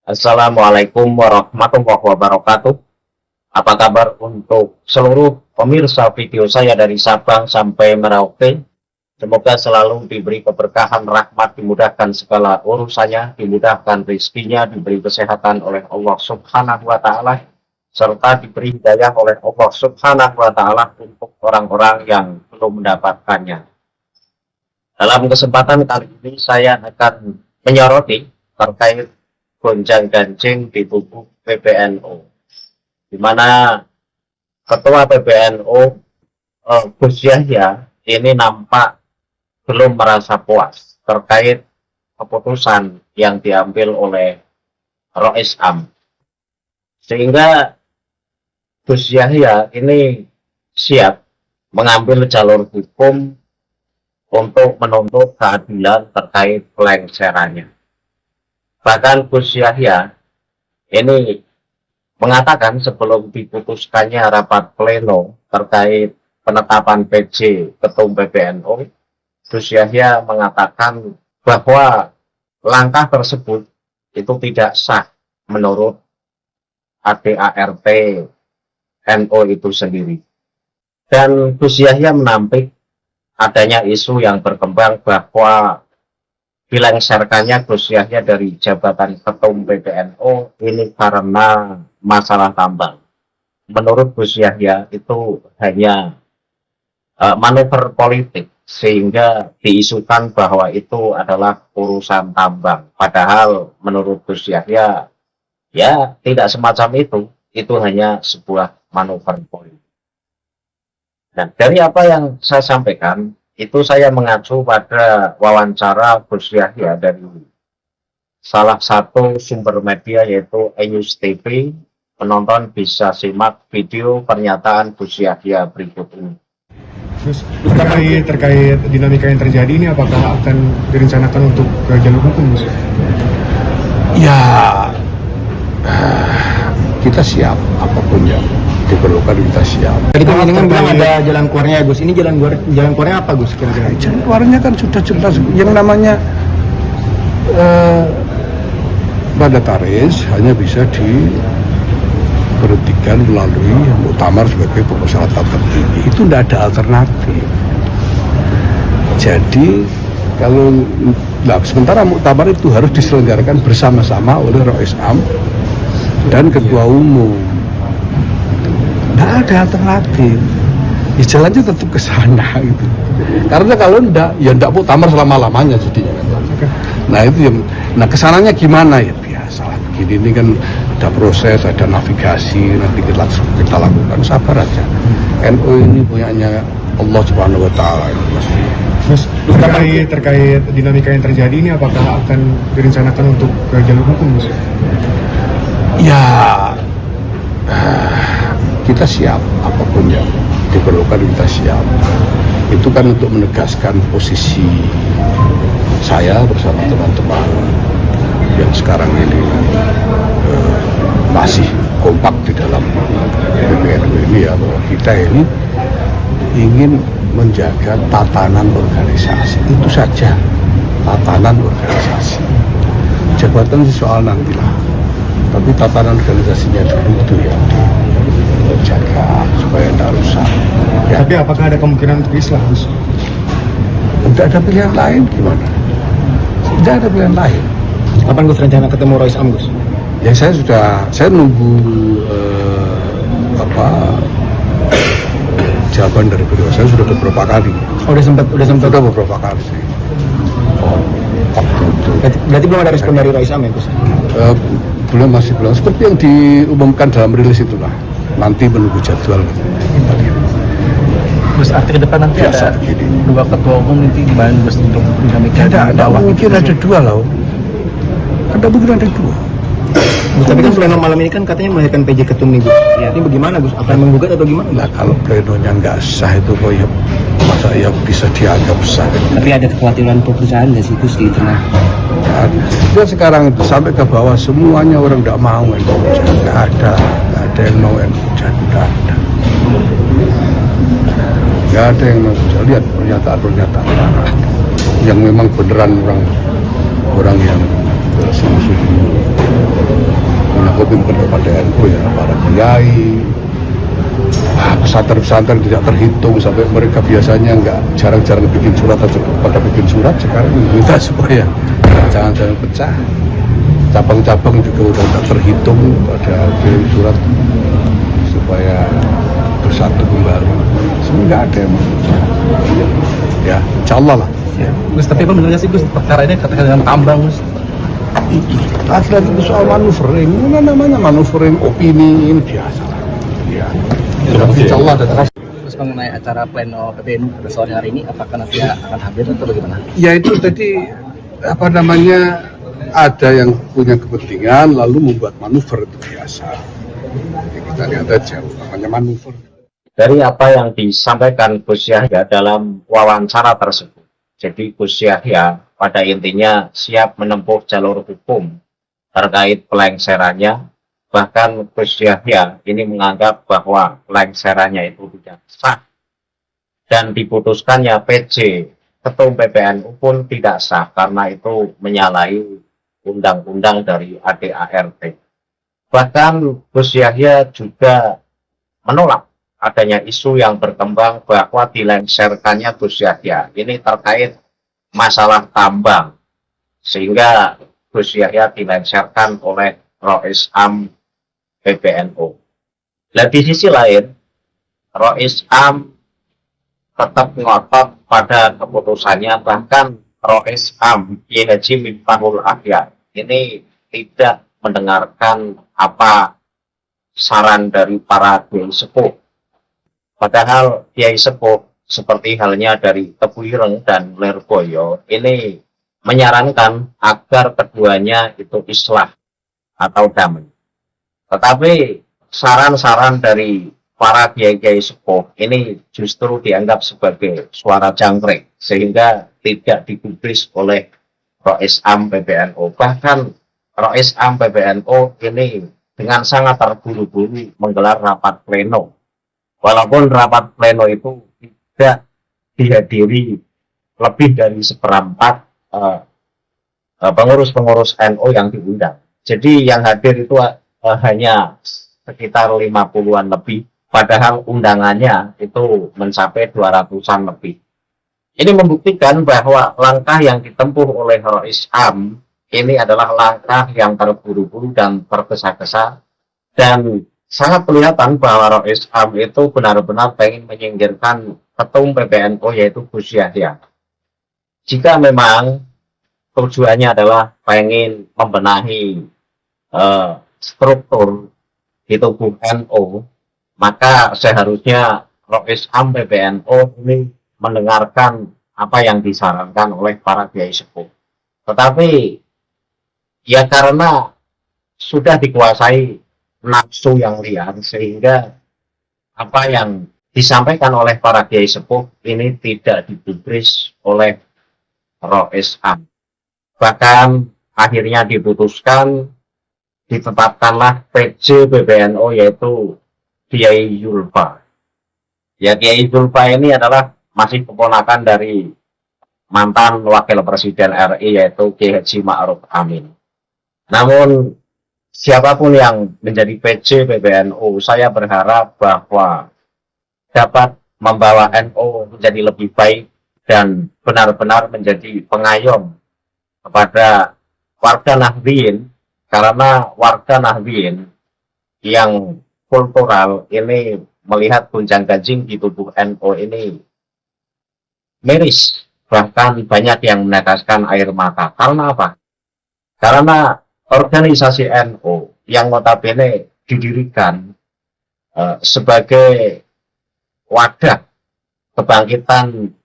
Assalamualaikum warahmatullahi wabarakatuh. Apa kabar untuk seluruh pemirsa video saya dari Sabang sampai Merauke? Semoga selalu diberi keberkahan, rahmat, dimudahkan segala urusannya, dimudahkan rezekinya, diberi kesehatan oleh Allah Subhanahu wa Ta'ala, serta diberi hidayah oleh Allah Subhanahu wa Ta'ala untuk orang-orang yang belum mendapatkannya. Dalam kesempatan kali ini saya akan menyoroti terkait gonjang-ganjing di tubuh PBNU, di mana Ketua PBNU Gus Yahya ini nampak belum merasa puas terkait keputusan yang diambil oleh Rois Am, sehingga Gus Yahya ini siap mengambil jalur hukum untuk menuntut keadilan terkait pelengserannya. Bahkan Gus Yahya ini mengatakan sebelum diputuskannya rapat pleno terkait penetapan PJ Ketum PBNU, Gus Yahya mengatakan bahwa langkah tersebut itu tidak sah menurut ADART NU itu sendiri. Dan Gus Yahya menampik adanya isu yang berkembang bahwa dilengserkannya Gus Yahya dari jabatan Ketum PBNU ini karena masalah tambang. Menurut Gus Yahya itu hanya manuver politik, sehingga diisukan bahwa itu adalah urusan tambang. Padahal menurut Gus Yahya ya tidak semacam itu hanya sebuah manuver politik. Dan dari apa yang saya sampaikan, itu saya mengacu pada wawancara Gus Yahya dari salah satu sumber media yaitu News TV. Penonton bisa simak video pernyataan Gus Yahya berikut ini. Terus terkait dinamika yang terjadi ini, apakah akan direncanakan untuk ke jalur hukum, Gus? Ya, kita siap apapun yang diperlukan, kita siap. Tadi kan bilang ada jalan keluarnya, Gus. Ini jalan keluarnya apa, Gus? Kira-kira Jalan keluarnya kan sudah jelas, yang namanya mandataris hanya bisa diberhentikan melalui muktamar sebagai persyaratan tertinggi. Itu tidak ada alternatif. Jadi kalau sementara muktamar itu harus diselenggarakan bersama-sama oleh Rois Am dan Ketua Umum. Nggak ada alternatif, ya jalannya tetap ke sana gitu. Karena kalau enggak, ya enggak muktamar selama-lamanya jadinya. Nah itu yang, nah kesananya gimana ya biasa lah. Begini ini kan ada proses, ada navigasi, nanti kita lakukan, sabar aja. NU ini punyanya Allah Subhanahu Wa Taala. Terus terkait dinamika yang terjadi ini, apakah akan direncanakan untuk ke jalur hukum, Gus? Ya, kita siap apapun yang diperlukan, kita siap. Itu kan untuk menegaskan posisi saya bersama teman-teman yang sekarang ini masih kompak di dalam PBNU ini, ya, bahwa kita ini ingin menjaga tatanan organisasi. Itu saja, tatanan organisasi. Jabatan soal nantilah, tapi tatanan organisasinya dulu itu ya jaga supaya tidak rusak. Ya. Tapi apakah ada kemungkinan untuk Islam, Gus? Tidak ada pilihan lain, gimana? Tidak ada pilihan lain. Kapan Gus rencana ketemu Rois Am, Gus? Ya saya nunggu jawaban dari beliau. Saya sudah beberapa kali. Oh, udah sempat beberapa kali sih. Waktu itu. Berarti belum ada respon dari Rois Am, ya, Gus? Masih belum. Seperti yang diumumkan dalam rilis itulah. Nanti menunggu jadwal. Gus, arti ke depan nanti biasa ada begini. dua ketua umum nanti dibahas Gus untuk dinamika Ada mungkin ada dua loh. Ada mungkin ada dua. Gus, tapi kan pleno malam ini kan katanya melahirkan PJ Ketum nih, Gus. Ya. Ini bagaimana, Gus? Akan menggugat atau gimana? Nah kalau plenonya nggak sah itu kok ya masa ya bisa dianggap sah. Tapi ada kekhawatiran perusahaan nggak sih Gus di tengah? Ya sekarang itu sampai ke bawah semuanya orang nggak mau nggak ada yang mau hujan, nggak ada yang mau hujan. Lihat pernyataan yang memang beneran orang yang sungguh-sungguh lebih kepada NU ya, para kiai, pesantren-pesantren tidak terhitung sampai mereka biasanya nggak jarang-jarang bikin surat atau pada bikin surat, sekarang minta supaya jangan pecah. Cabang-cabang juga udah nggak terhitung pada kirim surat supaya bersatu kembali. Sebenarnya nggak ada emang. Ya, insya Allah lah. Gus, tapi apa benar nggak sih Gus perkara ini katakan dengan tambang Gus? Asli itu soal manuvering, ini namanya manuvering opini ini biasa. Ya, insya Allah ada terus. Terus mengenai acara pleno PBNU pada sore hari ini, apakah nanti akan hadir atau bagaimana? Ya itu tadi apa namanya, ada yang punya kepentingan lalu membuat manuver, itu biasa. Ya, kita lihat aja namanya manuver. Dari apa yang disampaikan Gus Yahya dalam wawancara tersebut, jadi Gus Yahya pada intinya siap menempuh jalur hukum terkait pelengserannya. Bahkan Gus Yahya ini menganggap bahwa pelengserannya itu tidak sah dan diputuskannya PJ Ketum PBNU pun tidak sah karena itu menyalahi undang-undang dari ADART. Bahkan Gus Yahya juga menolak adanya isu yang berkembang bahwa dilengserkannya Gus Yahya ini terkait masalah tambang, sehingga Gus Yahya dilengserkan oleh Rois Am PBNU. Dan di sisi lain, Rois Am tetap ngotot pada keputusannya, bahkan Rois Am Kiai Haji Miftahul Ahyar ini tidak mendengarkan apa saran dari para kiai sepuh. Padahal kiai sepuh seperti halnya dari Tebu Ireng dan Lirboyo ini menyarankan agar keduanya itu islah atau damai. Tetapi saran-saran dari para kiai-kiai sepuh ini justru dianggap sebagai suara jangkrik sehingga tidak digubris oleh Rois Am PBNU. Bahkan Rois Am PBNU ini dengan sangat terburu-buru menggelar rapat pleno. Walaupun rapat pleno itu tidak dihadiri lebih dari seperempat pengurus-pengurus NU yang diundang. Jadi yang hadir itu hanya sekitar 50-an lebih, padahal undangannya itu mencapai 200-an lebih. Ini membuktikan bahwa langkah yang ditempuh oleh Rois Am ini adalah langkah yang terburu-buru dan tergesa-gesa, dan sangat kelihatan bahwa Rois Am itu benar-benar ingin menyingkirkan ketum PBNU yaitu Gus Yahya. Jika memang tujuannya adalah ingin membenahi struktur di tubuh NU, maka seharusnya Rois Am PBNU ini mendengarkan apa yang disarankan oleh para kiai sepuh. Tetapi ya karena sudah dikuasai nafsu yang liar, sehingga apa yang disampaikan oleh para kiai sepuh ini tidak digubris oleh Rois Am. Bahkan akhirnya ditetapkanlah PJ PBNU yaitu Kiai Zulfa. Ya, Kiai Zulfa ini adalah masih keponakan dari mantan Wakil Presiden RI yaitu Kiai Haji Ma'ruf Amin. Namun siapapun yang menjadi PJ PBNU, saya berharap bahwa dapat membawa NU menjadi lebih baik dan benar-benar menjadi pengayom kepada warga Nahdliyin, karena warga Nahdliyin yang kultural ini melihat gonjang-ganjing di tubuh NU ini miris, bahkan banyak yang meneteskan air mata. Karena apa? Karena organisasi NU yang notabene didirikan sebagai wadah kebangkitan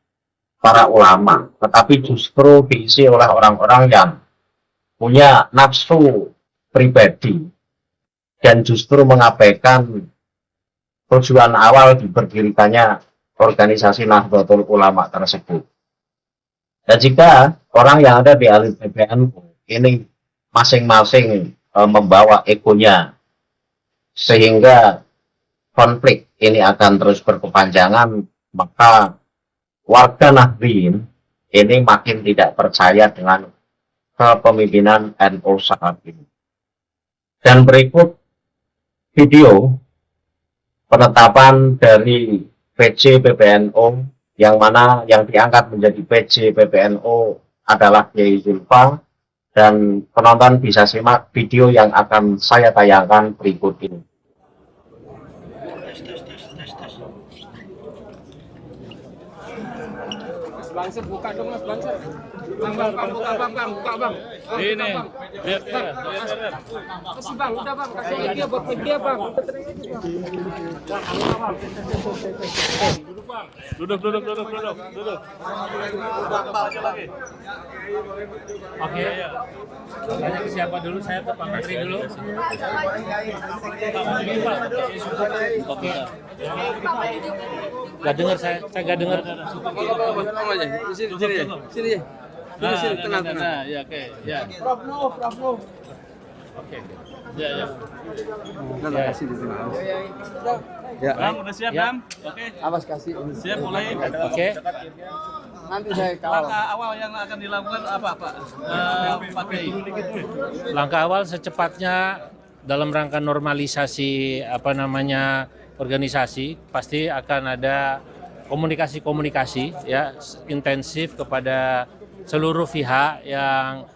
para ulama, tetapi justru diisi oleh orang-orang yang punya nafsu pribadi dan justru mengabaikan tujuan awal diberdirikannya organisasi Nahdlatul Ulama tersebut. Dan jika orang yang ada di elit PBNU ini masing-masing membawa egonya, sehingga konflik ini akan terus berkepanjangan, maka warga Nahdliyin ini makin tidak percaya dengan kepemimpinan NU saat ini. Dan berikut video penetapan dari PJ PBNU yang mana yang diangkat menjadi PJ PBNU adalah Kiai Zulfa, dan penonton bisa simak video yang akan saya tayangkan berikut ini. Bangsat buka dong Mas Bangsat. Bang, buka bang. Ini. Lihat. Kasih bang, udah bang, kasih media buat media bang. Duduk. Oke, ya. Tanya ke siapa dulu? Saya ke Pak Menteri dulu. Oke. Gak dengar saya gak dengar. Sini. Tenang. Ya, oke. Ya. Prof no. Oke. Ya. Terima kasih di sini. Ya. Bang, udah siap, Bang? Oke. Awas kasih. Siap mulai. Oke. Nanti saya kawal. Langkah awal yang akan dilakukan apa, Pak? Pak Kiai. Langkah awal secepatnya dalam rangka normalisasi organisasi, pasti akan ada komunikasi ya intensif kepada seluruh pihak yang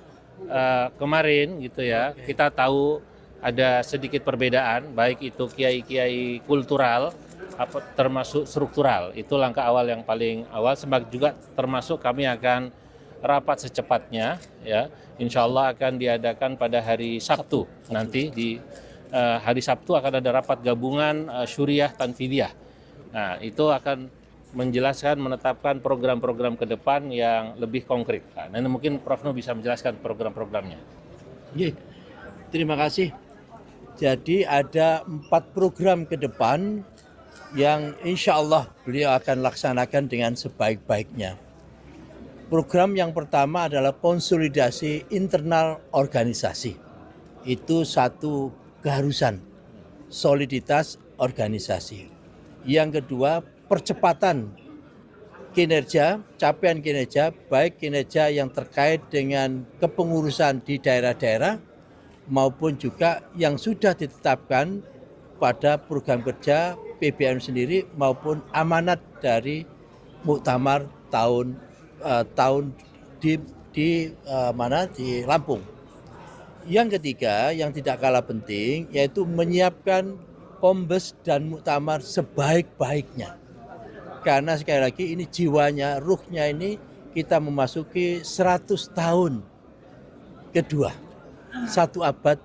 kemarin gitu ya. Kita tahu ada sedikit perbedaan, baik itu kiai-kiai kultural termasuk struktural. Itu langkah awal yang paling awal. Juga termasuk kami akan rapat secepatnya ya. Insya Allah akan diadakan pada hari Sabtu nanti di hari Sabtu akan ada rapat gabungan Syuriah Tanfidiyah. Nah, itu akan menjelaskan, menetapkan program-program ke depan yang lebih konkret. Nah, ini mungkin Prof. Nu bisa menjelaskan program-programnya. Terima kasih. Jadi ada 4 program ke depan yang insya Allah beliau akan laksanakan dengan sebaik-baiknya. Program yang pertama adalah konsolidasi internal organisasi. Itu satu keharusan, soliditas organisasi. Yang kedua, percepatan kinerja, capaian kinerja, baik kinerja yang terkait dengan kepengurusan di daerah-daerah maupun juga yang sudah ditetapkan pada program kerja PBNU sendiri maupun amanat dari Muktamar tahun di Lampung. Yang ketiga yang tidak kalah penting yaitu menyiapkan kombes dan muktamar sebaik-baiknya. Karena sekali lagi ini jiwanya, ruhnya ini kita memasuki 100 tahun kedua, 1 abad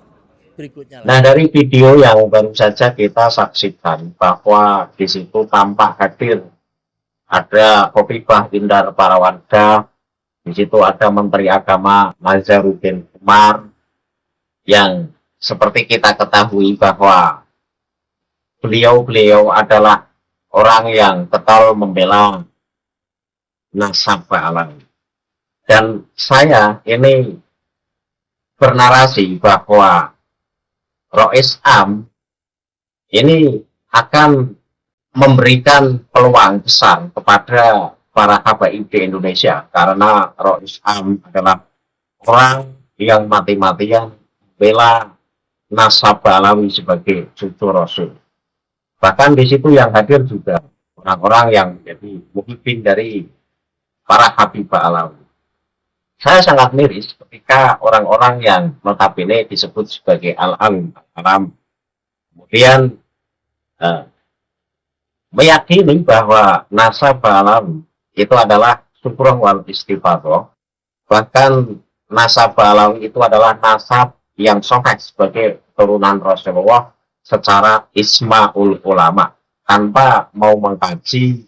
berikutnya. Nah, dari video yang baru saja kita saksikan bahwa di situ tampak hadir ada Khofifah Indar Parawansa, di situ ada Menteri Agama Nazarudin Umar, yang seperti kita ketahui bahwa beliau adalah orang yang getol membela nasabah alam. Dan saya ini bernarasi bahwa Rois Am ini akan memberikan peluang besar kepada para habaib di Indonesia, karena Rois Am adalah orang yang mati-matian bela nasabah alawi sebagai cucu Rasul. Bahkan di situ yang hadir juga orang-orang yang menjadi muhibbin dari para habibah alawi. Saya sangat miris ketika orang-orang yang notabene disebut sebagai al-alim, kemudian meyakini bahwa nasabah alawi itu adalah syukurah wal istighfarah. Bahkan nasabah alawi itu adalah nasab yang sahih sebagai turunan Rasulullah secara ismaul ulama, tanpa mau mengkaji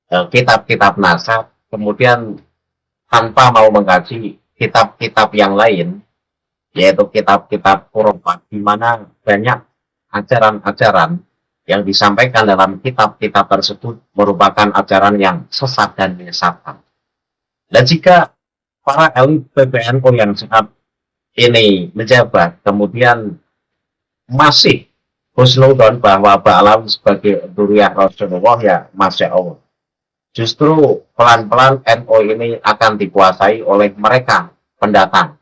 kitab-kitab nasab, kemudian tanpa mau mengkaji kitab-kitab yang lain, yaitu kitab-kitab khurafat, di mana banyak ajaran-ajaran yang disampaikan dalam kitab-kitab tersebut merupakan ajaran yang sesat dan menyesatkan. Dan jika para elit PBNU yang saat ini menjabat kemudian masih husnudon bahwa Ba'alam sebagai duriah Rasulullah, ya Masya Allah, justru pelan-pelan NU ini akan dikuasai oleh mereka pendatang.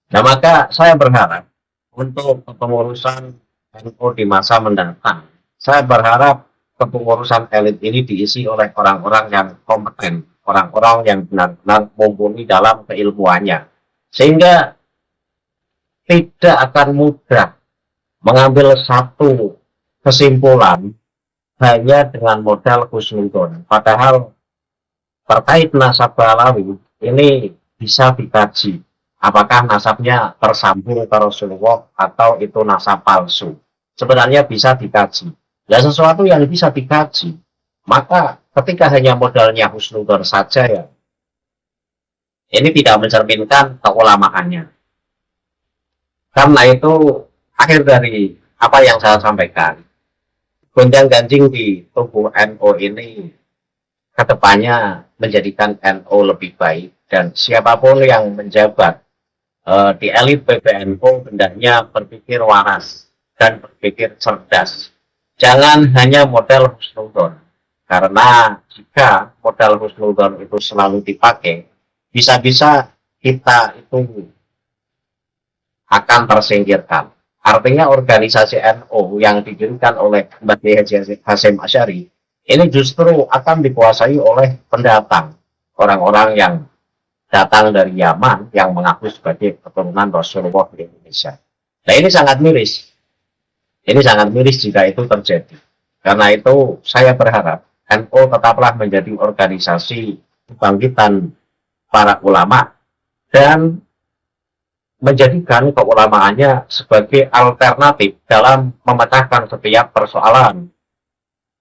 Nah, maka saya berharap untuk kepengurusan NU di masa mendatang, saya berharap kepengurusan elit ini diisi oleh orang-orang yang kompeten, orang-orang yang benar-benar mumpuni dalam keilmuannya, sehingga tidak akan mudah mengambil satu kesimpulan hanya dengan modal husnudon. Padahal terkait nasab Balawi ini bisa dikaji. Apakah nasabnya tersambung ke Rasulullah atau itu nasab palsu? Sebenarnya bisa dikaji. Ya sesuatu yang bisa dikaji. Maka ketika hanya modalnya husnudon saja ya, ini tidak mencerminkan keulamaannya. Karena itu akhir dari apa yang saya sampaikan. Gonjang ganjing di tubuh NU ini kedepannya menjadikan NU lebih baik, dan siapapun yang menjabat di elit PBNU hendaknya berpikir waras dan berpikir cerdas. Jangan hanya modal husnudon, karena jika modal husnudon itu selalu dipakai, bisa-bisa kita itu akan tersingkirkan. Artinya organisasi NU yang didirikan oleh Mbah Kiai Haji Hasyim Asy'ari ini justru akan dikuasai oleh pendatang, orang-orang yang datang dari Yaman yang mengaku sebagai keturunan Rasulullah di Indonesia. Nah, ini sangat miris. Ini sangat miris jika itu terjadi. Karena itu saya berharap NU tetaplah menjadi organisasi kebangkitan para ulama dan menjadikan keulamaannya sebagai alternatif dalam memecahkan setiap persoalan.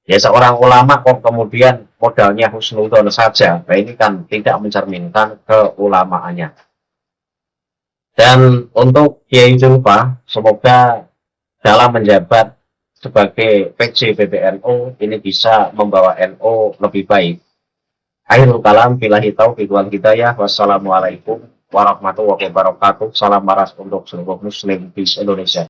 Ya, seorang ulama kok kemudian modalnya husnudon saja, nah ini kan tidak mencerminkan keulamaannya. Dan untuk Kiai Julfa, semoga dalam menjabat sebagai PJ PBNU ini bisa membawa NU lebih baik. Akhirul kalam, billahi taufiq wal hidayah. Wassalamualaikum warahmatullahi wabarakatuh. Salam maras untuk seluruh muslim di Indonesia.